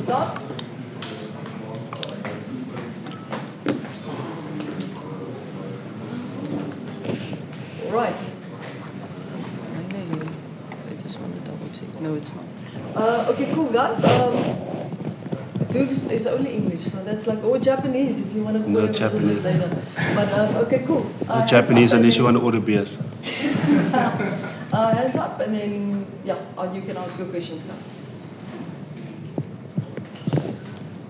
start? All right. I just want to double check. No, it's not. Okay, cool, guys. It's only English, so that's like, or Japanese if you want to. No Japanese. Later. But okay, cool. No Japanese unless you want to order beers. Hands up, and then yeah, you can ask your questions, guys.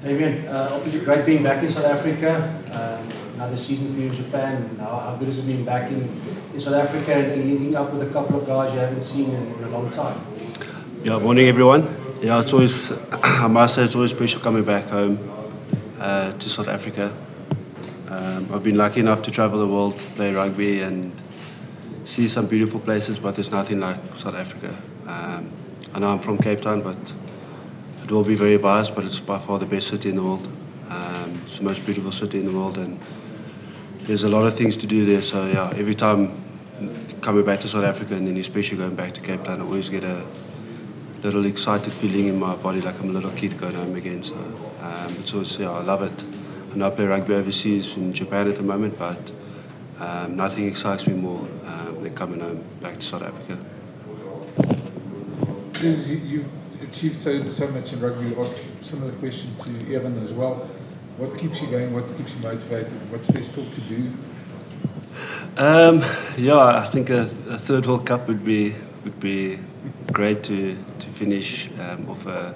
Damian, obviously great being back in South Africa. Another season for you in Japan. How good has it been back in South Africa and linking up with a couple of guys you haven't seen in a long time? Yeah, morning everyone. Yeah, it's always, I must say, it's always special coming back home to South Africa. I've been lucky enough to travel the world, play rugby and see some beautiful places, but there's nothing like South Africa. I know I'm from Cape Town, but it will be very biased, but it's by far the best city in the world. It's the most beautiful city in the world, and there's a lot of things to do there. So yeah, every time coming back to South Africa, and then especially going back to Cape Town, I always get a little excited feeling in my body, like I'm a little kid going home again. So it's always, yeah, I love it. I know I play rugby overseas in Japan at the moment, but nothing excites me more than coming home back to South Africa. You've achieved so much in rugby. You asked similar question to Evan as well. What keeps you going? What keeps you motivated? What's there still to do? Yeah, I think a third World Cup would be great to finish off a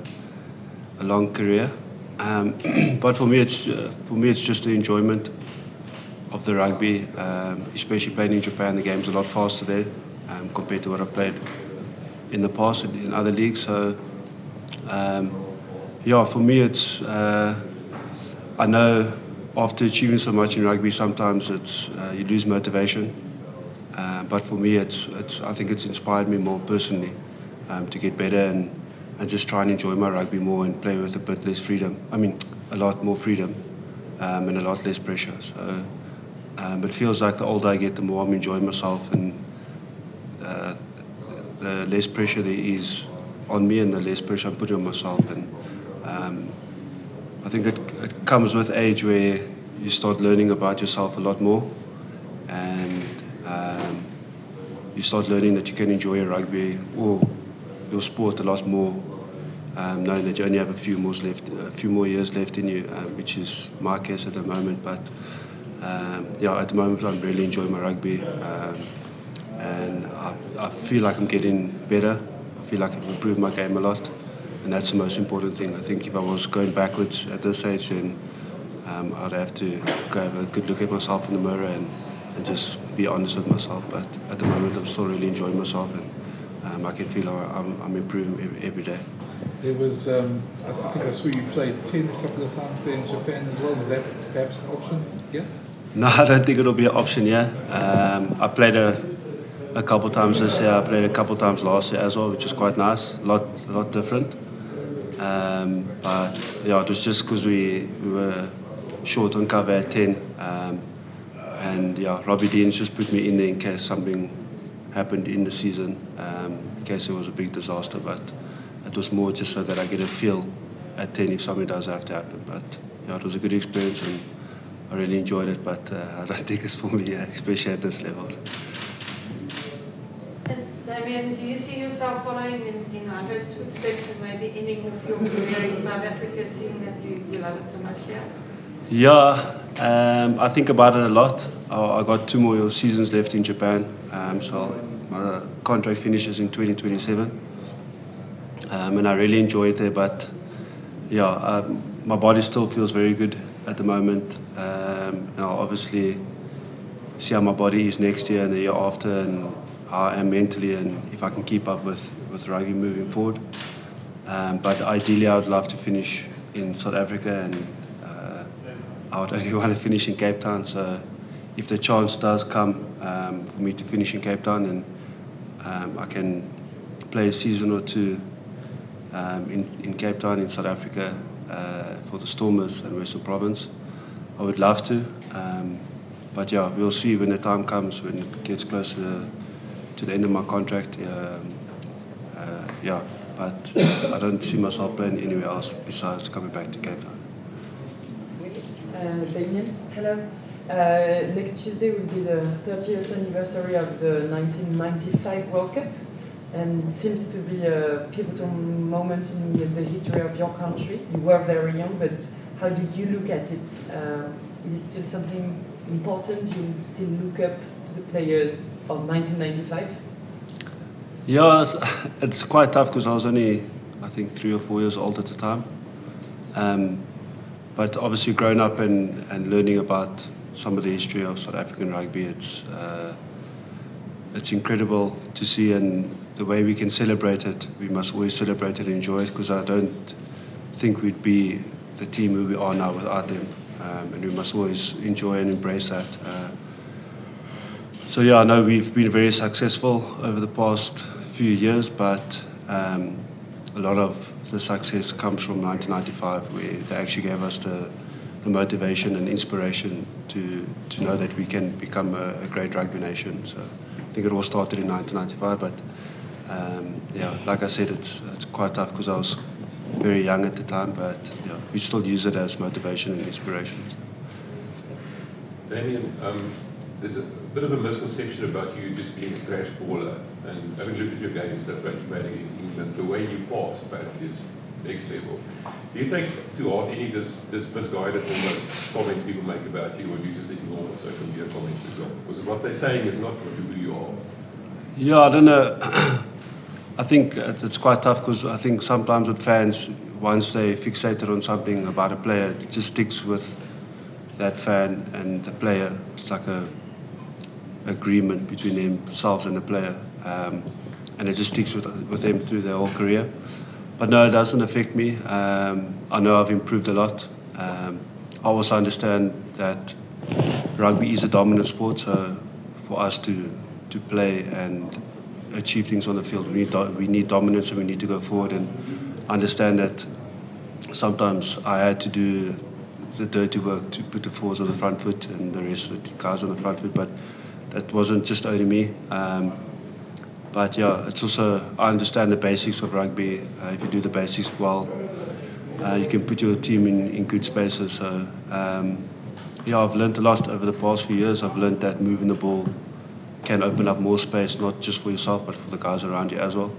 long career. But for me, it's just the enjoyment of the rugby, especially playing in Japan. The game's a lot faster there compared to what I've played in the past in other leagues. So yeah, for me, it's I know after achieving so much in rugby, sometimes it's you lose motivation. But for me, I think it's inspired me more personally to get better and just try and enjoy my rugby more and play with a bit less freedom. I mean, a lot more freedom and a lot less pressure. So it feels like the older I get, the more I'm enjoying myself, and the less pressure there is on me and the less pressure I'm putting on myself. And I think it comes with age where you start learning about yourself a lot more, and you start learning that you can enjoy your rugby or your sport a lot more, knowing that you only have a few more years left in you, which is my case at the moment. But yeah, at the moment I'm really enjoying my rugby, and I feel like I'm getting better. I feel like I've improved my game a lot, and that's the most important thing. I think if I was going backwards at this age, then I'd have to go have a good look at myself in the mirror and just be honest with myself. But at the moment, I'm still really enjoying myself, and I can feel I'm improving every day. There was, I think I saw you play 10 a couple of times there in Japan as well. Is that perhaps an option? Yeah? No, I don't think it'll be an option, yeah. I played a couple of times this year. I played a couple of times last year as well, which is quite nice, a lot different. But yeah, it was just because we were short on cover at 10. And yeah, Robbie Deans just put me in there in case something happened in the season, in case there was a big disaster. But it was more just so that I get a feel at 10 if something does have to happen. But yeah, it was a good experience and I really enjoyed it. But I don't think it's for me, especially at this level. And Damian, do you see yourself following in Andre's footsteps and maybe ending with your career in South Africa, seeing that you love it so much here? Yeah, I think about it a lot. I got 2 more seasons left in Japan, so my contract finishes in 2027, and I really enjoy it there. But yeah, my body still feels very good at the moment, and I'll obviously see how my body is next year and the year after, and how I am mentally, and if I can keep up with rugby moving forward. But ideally, I would love to finish in South Africa, and I would only want to finish in Cape Town. So if the chance does come for me to finish in Cape Town, and I can play a season or 2 in Cape Town in South Africa for the Stormers and Western Province, I would love to. But yeah, we'll see when the time comes, when it gets closer to the end of my contract. Yeah, but I don't see myself playing anywhere else besides coming back to Cape Town. Damian, hello. Next Tuesday will be the 30th anniversary of the 1995 World Cup, and it seems to be a pivotal moment in the history of your country. You were very young, but how do you look at it? Is it still something important? You still look up to the players of 1995? Yeah, it's quite tough because I was only, I think, 3 or 4 years old at the time. But obviously growing up and learning about some of the history of South African rugby, it's incredible to see, and the way we can celebrate it, we must always celebrate it and enjoy it, because I don't think we'd be the team who we are now without them, and we must always enjoy and embrace that. So yeah, I know we've been very successful over the past few years, but a lot of the success comes from 1995, where they actually gave us the motivation and inspiration to know that we can become a great rugby nation. So I think it all started in 1995, but yeah, like I said, it's quite tough because I was very young at the time, but yeah, we still use it as motivation and inspiration. Damian, there's a bit of a misconception about you just being a scratch baller, and having looked at your games that you made against England, the way you pass apparently is next level. Do you take to heart any of this misguided almost comments people make about you, or do you just ignore social media comments as well? Because what they're saying is not who you are. Yeah, I don't know. I think it's quite tough because I think sometimes with fans, once they fixated on something about a player, it just sticks with that fan and the player. It's like a agreement between themselves and the player, and it just sticks with them through their whole career. But no, it doesn't affect me. I know I've improved a lot. I also understand that rugby is a dominant sport, so for us to play and achieve things on the field, we need dominance, and we need to go forward, and understand that sometimes I had to do the dirty work to put the forwards on the front foot and the rest of the guys on the front foot, but that wasn't just only me. But yeah, it's also, I understand the basics of rugby. If you do the basics well, you can put your team in good spaces. So yeah, I've learned a lot over the past few years. I've learned that moving the ball can open up more space, not just for yourself, but for the guys around you as well.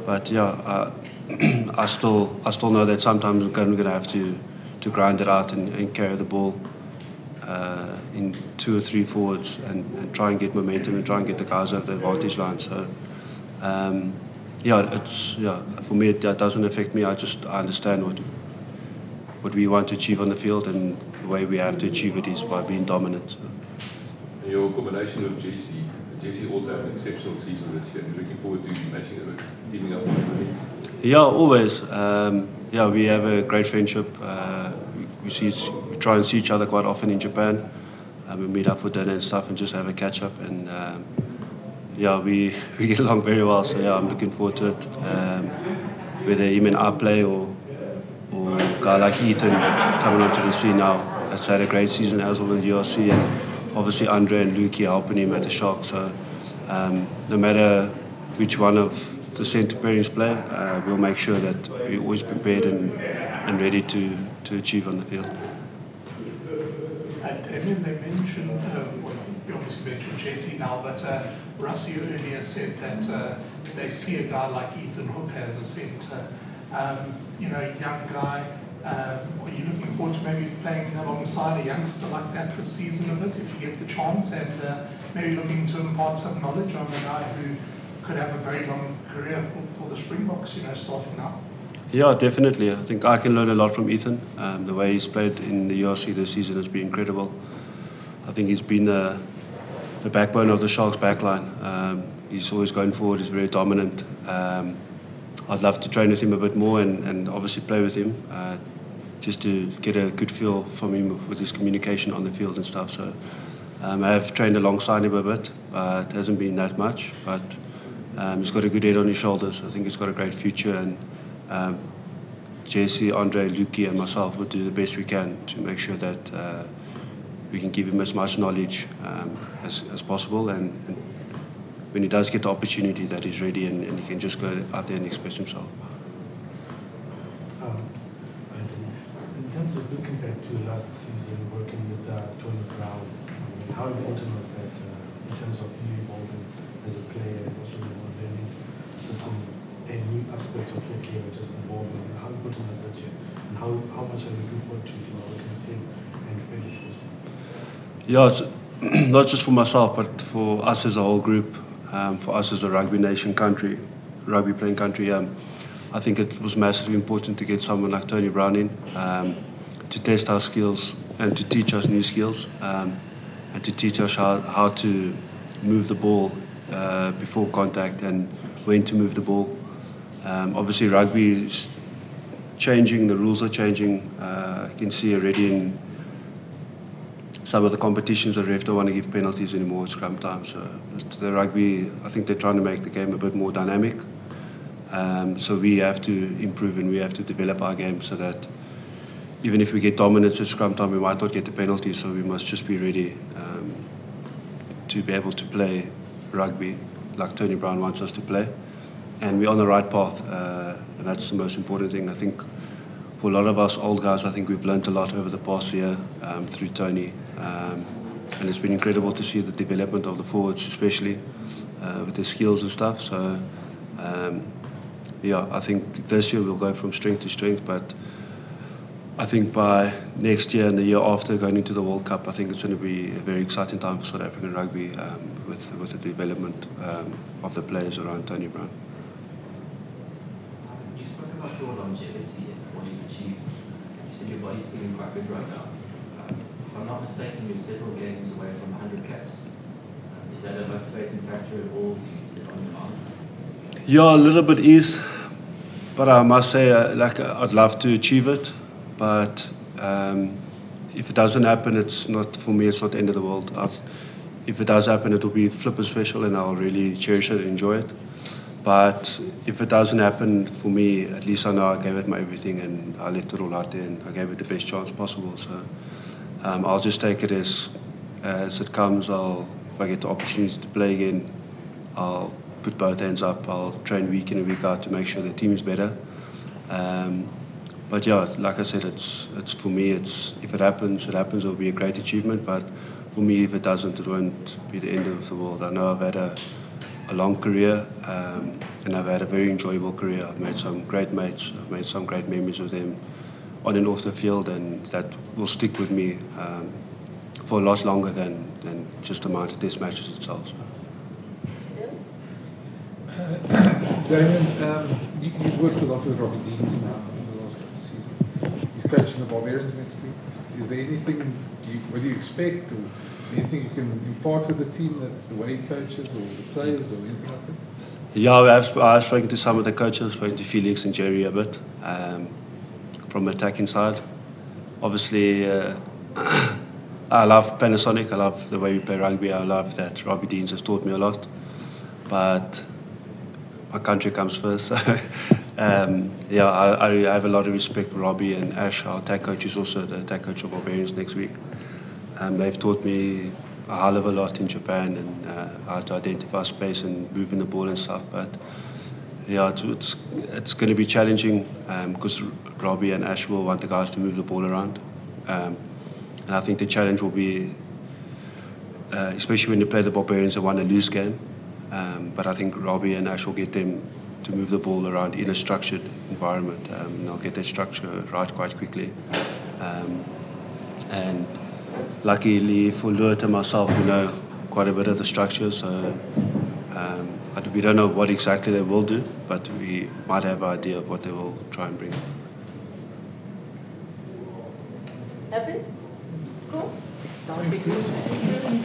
But yeah, I still know that sometimes I'm going to have to grind it out and carry the ball in 2 or 3 forwards and try and get momentum and try and get the guys over the advantage line. So yeah, for me it doesn't affect me. I understand what we want to achieve on the field, and the way we have to achieve it is by being dominant. So. Your combination with Jesse also had an exceptional season this year. You're looking forward to matching it, teaming up with him? Yeah, always. Yeah, we have a great friendship. We try and see each other quite often in Japan. We meet up for dinner and stuff and just have a catch up. And yeah, we get along very well. So yeah, I'm looking forward to it. Whether him and I play or a guy like Ethan coming onto the scene now, that's had a great season as well in the URC, and obviously Andre and Lukey helping him at the Sharks. So no matter which one of the centre pairings play, we'll make sure that we're always prepared and ready to achieve on the field. Damian, they mentioned, well, you obviously mentioned Jesse now, but Rassie earlier said that they see a guy like Ethan Hook as a centre. You know, young guy. Are you looking forward to maybe playing alongside a youngster like that this season a bit, if you get the chance, and maybe looking to impart some knowledge on a guy who could have a very long career for the Springboks, you know, starting now? Yeah, definitely. I think I can learn a lot from Ethan. The way he's played in the URC this season has been incredible. I think he's been the backbone of the Sharks backline. He's always going forward, he's very dominant. I'd love to train with him a bit more and obviously play with him, just to get a good feel from him with his communication on the field and stuff. So I have trained alongside him a bit, but it hasn't been that much. But he's got a good head on his shoulders. I think he's got a great future, and Jesse, Andre, Lukey and myself will do the best we can to make sure that we can give him as much knowledge as possible, and when he does get the opportunity, that he's ready and he can just go out there and express himself. In terms of looking back to last season, working with Tony Brown, how important was that in terms of you evolving as a player and also learning certain new aspects of your game and just evolving? And how important was that year? And how much are you looking forward to working with him and Felix as well? Yeah, it's not just for myself, but for us as a whole group, for us as a rugby nation country, rugby playing country. I think it was massively important to get someone like Tony Brown in to test our skills and to teach us new skills and to teach us how to move the ball before contact and when to move the ball. Obviously, rugby is changing, the rules are changing. You can see already in some of the competitions that refs don't want to give penalties anymore at scrum time. So the rugby, I think they're trying to make the game a bit more dynamic. So we have to improve and we have to develop our game so that even if we get dominance at scrum time, we might not get the penalty. So we must just be ready to be able to play rugby like Tony Brown wants us to play. And we're on the right path, and that's the most important thing. I think for a lot of us old guys, I think we've learned a lot over the past year through Tony. And it's been incredible to see the development of the forwards, especially with their skills and stuff. So yeah, I think this year we'll go from strength to strength, but I think by next year and the year after going into the World Cup, I think it's going to be a very exciting time for South African rugby with the development of the players around Tony Brown. You spoke about your longevity and what you've achieved. You said your body's feeling quite good right now. If I'm not mistaken, you're several games away from 100 caps. Is that a motivating factor at all? Is it on your mind? Yeah, a little bit is, but I must say, I'd love to achieve it. But if it doesn't happen, it's not for me. It's not the end of the world. If it does happen, it will be flippin' special, and I'll really cherish it and enjoy it. But if it doesn't happen for me, at least I know I gave it my everything, and I left it all out there, and I gave it the best chance possible. So I'll just take it as it comes. If I get the opportunity to play again, I'll put both hands up. I'll train week in and week out to make sure the team's better. But yeah, like I said, it's for me. If it happens, it happens. It'll be a great achievement. But for me, if it doesn't, it won't be the end of the world. I know I've had a long career, and I've had a very enjoyable career. I've made some great mates. I've made some great memories with them on and off the field, and that will stick with me for a lot longer than just the amount of test matches itself. So. Damian, you've worked a lot with Robbie Deans now in the last couple of seasons. He's coaching the Barbarians next week. Is there anything, what do you expect, or anything you can impart with the team, the way he coaches, or the players, or anything like that? Yeah, I've spoken to some of the coaches, spoken to Felix and Jerry a bit, from the attacking side. Obviously, I love Panasonic, I love the way we play rugby, I love that Robbie Deans has taught me a lot. But my country comes first. So, yeah, I have a lot of respect for Robbie and Ash, our attack coach, is also the attack coach of Barbarians next week. They've taught me a hell of a lot in Japan and how to identify space and moving the ball and stuff. But yeah, it's going to be challenging because Robbie and Ash will want the guys to move the ball around. And I think the challenge will be, especially when you play the Barbarians, they want to lose game. But I think Robbie and Ash will get them to move the ball around in a structured environment. And they'll get that structure right quite quickly. And luckily for Lourdes and myself, we know quite a bit of the structure. So we don't know what exactly they will do, but we might have an idea of what they will try and bring. Happy? Cool. Thanks, PJ.